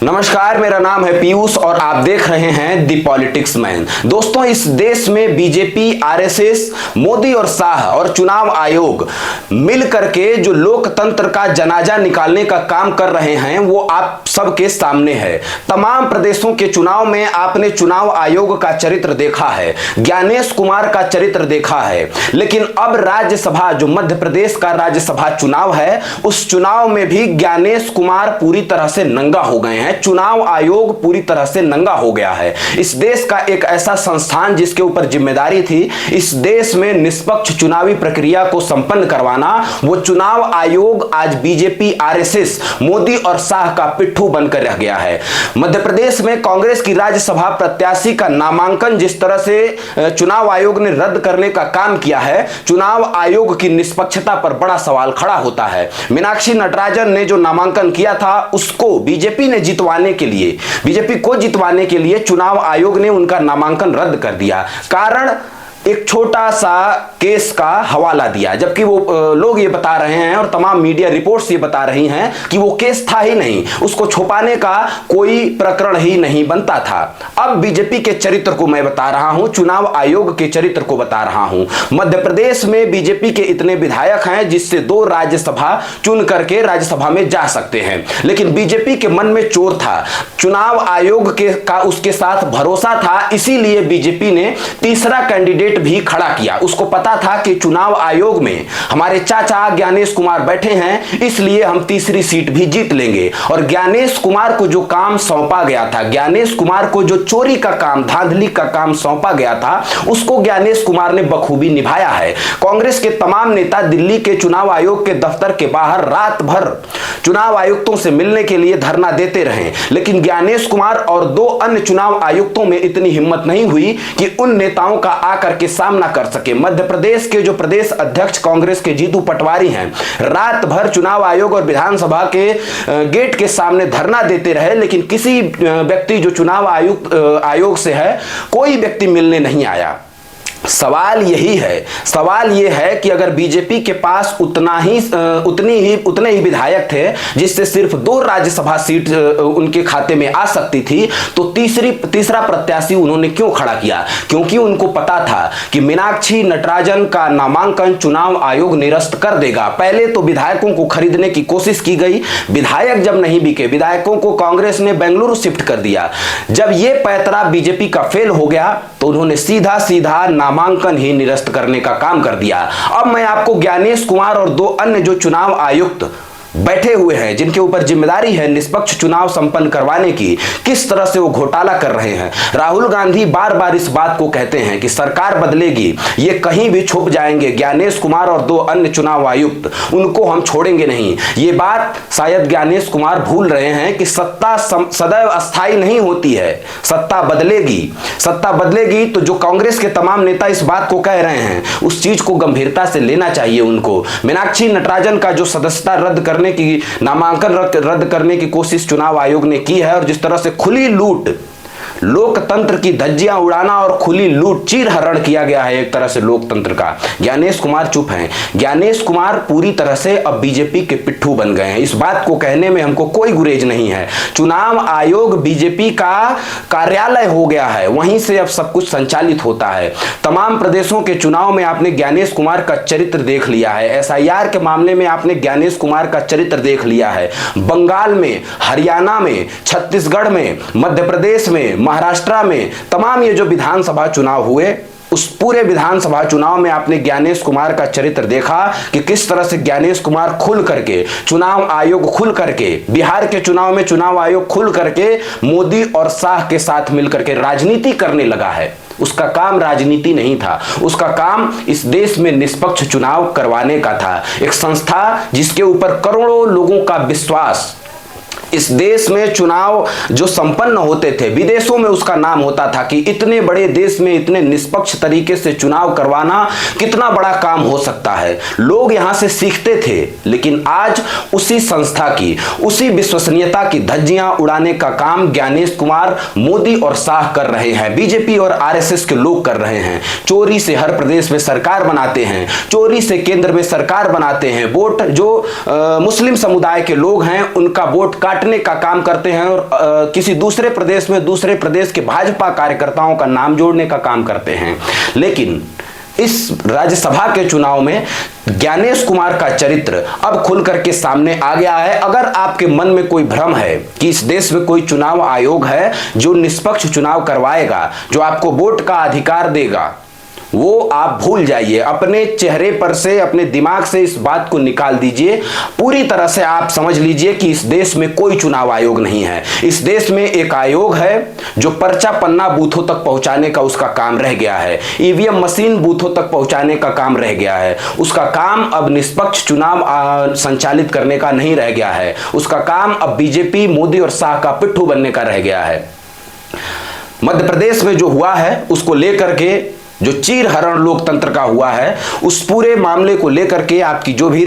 नमस्कार, मेरा नाम है पीयूष और आप देख रहे हैं दी पॉलिटिक्स मैन। दोस्तों, इस देश में बीजेपी, आरएसएस, मोदी और शाह और चुनाव आयोग मिल करके जो लोकतंत्र का जनाजा निकालने का काम कर रहे हैं वो आप सबके सामने है। तमाम प्रदेशों के चुनाव में आपने चुनाव आयोग का चरित्र देखा है, ज्ञानेश कुमार का चरित्र देखा है, लेकिन अब राज्यसभा, जो मध्य प्रदेश का राज्यसभा चुनाव है, उस चुनाव में भी ज्ञानेश कुमार पूरी तरह से नंगा हो गए हैं। चुनाव आयोग पूरी तरह से नंगा हो गया है। इस देश का एक ऐसा संस्थान जिसके ऊपर जिम्मेदारी थी इस देश में निष्पक्ष चुनावी प्रक्रिया को संपन्न करवाना, वो चुनाव आयोग आज बीजेपी, आरएसएस, मोदी और शाह का पिट्ठू बनकर रह गया है। मध्य प्रदेश में कांग्रेस की राज्यसभा प्रत्याशी का नामांकन जिस तरह से चुनाव आयोग ने रद्द करने का काम किया है, चुनाव आयोग की निष्पक्षता पर बड़ा सवाल खड़ा होता है। मीनाक्षी नटराजन ने जो नामांकन किया था उसको बीजेपी को जितवाने के लिए चुनाव आयोग ने उनका नामांकन रद्द कर दिया। कारण एक छोटा सा केस का हवाला दिया, जबकि वो लोग ये बता रहे हैं और तमाम मीडिया रिपोर्ट्स ये बता रही हैं कि वो केस था ही नहीं, उसको छुपाने का कोई प्रकरण ही नहीं बनता था। अब बीजेपी के चरित्र को मैं बता रहा हूं, चुनाव आयोग के चरित्र को बता रहा हूं। मध्य प्रदेश में बीजेपी के इतने विधायक हैं जिससे 2 राज्यसभा चुन करके राज्यसभा में जा सकते हैं, लेकिन बीजेपी के मन में चोर था, चुनाव आयोग का उसके साथ भरोसा था, इसीलिए बीजेपी ने तीसरा कैंडिडेट भी खड़ा किया। उसको पता था कि चुनाव आयोग में हमारे चाचा ज्ञानेश कुमार बैठे हैं, इसलिए हम तीसरी सीट भी जीत लेंगे। और ज्ञानेश कुमार को जो काम सौंपा गया था, ज्ञानेश कुमार को जो चोरी का काम, धांधली का काम सौंपा गया था, उसको ज्ञानेश कुमार ने बखूबी निभाया है। कांग्रेस के तमाम नेता दिल्ली के चुनाव आयोग के दफ्तर के बाहर रात भर चुनाव आयुक्तों से मिलने के लिए धरना देते रहे, लेकिन ज्ञानेश कुमार और 2 अन्य चुनाव आयुक्तों में इतनी हिम्मत नहीं हुई कि उन नेताओं का आकर के सामना कर सके। मध्य प्रदेश के जो प्रदेश अध्यक्ष कांग्रेस के जीतू पटवारी हैं, रात भर चुनाव आयोग और विधानसभा के गेट के सामने धरना देते रहे, लेकिन किसी व्यक्ति जो चुनाव आयोग से है, कोई व्यक्ति मिलने नहीं आया। सवाल यही है कि अगर बीजेपी के पास उतने ही विधायक थे जिससे सिर्फ 2 राज्यसभा सीट उनके खाते में आ सकती थी, तो तीसरा प्रत्याशी उन्होंने क्यों खड़ा किया? क्योंकि उनको पता था कि मीनाक्षी नटराजन का नामांकन चुनाव आयोग निरस्त कर देगा। पहले तो विधायकों को खरीदने की कोशिश की गई, विधायक जब नहीं बिके, विधायकों को कांग्रेस ने बेंगलुरु शिफ्ट कर दिया। जब ये पैतरा बीजेपी का फेल हो गया तो उन्होंने सीधा नामांकन ही निरस्त करने का काम कर दिया। अब मैं आपको ज्ञानेश कुमार और 2 अन्य जो चुनाव आयुक्त बैठे हुए हैं जिनके ऊपर जिम्मेदारी है निष्पक्ष चुनाव संपन्न करवाने की, किस तरह से वो घोटाला कर रहे हैं। राहुल गांधी बार बार इस बात को कहते हैं कि सरकार बदलेगी, ये कहीं भी छुप जाएंगे, ज्ञानेश कुमार और 2 अन्य चुनाव आयुक्त, उनको हम छोड़ेंगे नहीं। ये बात शायद ज्ञानेश कुमार भूल रहे हैं कि सत्ता सदैव अस्थायी नहीं होती है, सत्ता बदलेगी। तो जो कांग्रेस के तमाम नेता इस बात को कह रहे हैं, उस चीज को गंभीरता से लेना चाहिए उनको। मीनाक्षी नटराजन का जो सदस्यता नामांकन रद्द करने की कोशिश चुनाव आयोग ने की है, और जिस तरह से खुली लूट, लोकतंत्र की धज्जियां उड़ाना और खुली लूट, चीरहरण किया गया है एक तरह से लोकतंत्र का। ज्ञानेश कुमार चुप हैं, ज्ञानेश कुमार पूरी तरह से अब बीजेपी के पिट्ठू बन गए हैं। इस बात को कहने में हमको कोई गुरेज नहीं है। चुनाव आयोग बीजेपी का कार्यालय हो गया है, वहीं से अब सब कुछ संचालित होता है। तमाम प्रदेशों के चुनाव में आपने ज्ञानेश कुमार का चरित्र देख लिया है, एसआईआर के मामले में आपने ज्ञानेश कुमार का चरित्र देख लिया है। बंगाल में, हरियाणा में, छत्तीसगढ़ में, मध्य प्रदेश में, महाराष्ट्र में, तमाम ये जो विधानसभा चुनाव हुए, उस पूरे विधानसभा चुनाव में आपने ज्ञानेश कुमार का चरित्र देखा कि किस तरह से ज्ञानेश कुमार खुल करके, चुनाव आयोग खुल करके, बिहार के चुनाव में चुनाव आयोग खुल करके मोदी और शाह के साथ मिलकर के राजनीति करने लगा है। उसका काम राजनीति नहीं था, उसका काम इस देश में निष्पक्ष चुनाव करवाने का था। एक संस्था जिसके ऊपर करोड़ों लोगों का विश्वास, इस देश में चुनाव जो संपन्न होते थे, विदेशों में उसका नाम होता था कि इतने बड़े देश में इतने निष्पक्ष तरीके से चुनाव करवाना कितना बड़ा काम हो सकता है। लोग यहां से सीखते थे, लेकिन आज उसी संस्था की, उसी विश्वसनीयता की धज्जियां उड़ाने का काम ज्ञानेश कुमार, मोदी और शाह कर रहे हैं, बीजेपी और आरएसएस के लोग कर रहे हैं। चोरी से हर प्रदेश में सरकार बनाते हैं, चोरी से केंद्र में सरकार बनाते हैं, वोट जो मुस्लिम समुदाय के लोग हैं उनका वोट काट बांटने का काम करते हैं और किसी दूसरे प्रदेश में दूसरे प्रदेश के भाजपा कार्यकर्ताओं का नाम जोड़ने का काम करते हैं। लेकिन इस राज्यसभा के चुनाव में ज्ञानेश कुमार का चरित्र अब खुल करके सामने आ गया है। अगर आपके मन में कोई भ्रम है कि इस देश में कोई चुनाव आयोग है जो निष्पक्ष चुनाव करवाएगा, जो आपको वोट का अधिकार देगा, वो आप भूल जाइए। अपने चेहरे पर से, अपने दिमाग से इस बात को निकाल दीजिए। पूरी तरह से आप समझ लीजिए कि इस देश में कोई चुनाव आयोग नहीं है। इस देश में एक आयोग है जो पर्चा पन्ना बूथों तक पहुंचाने का उसका काम रह गया है, ईवीएम मशीन बूथों तक पहुंचाने का काम रह गया है। उसका काम अब निष्पक्ष चुनाव संचालित करने का नहीं रह गया है। उसका काम अब बीजेपी, मोदी और शाह का पिट्ठू बनने का रह गया है। मध्य प्रदेश में जो हुआ है उसको लेकर के, जो चीर हरण लोकतंत्र का हुआ है, उस पूरे मामले को लेकर के आपकी जो भी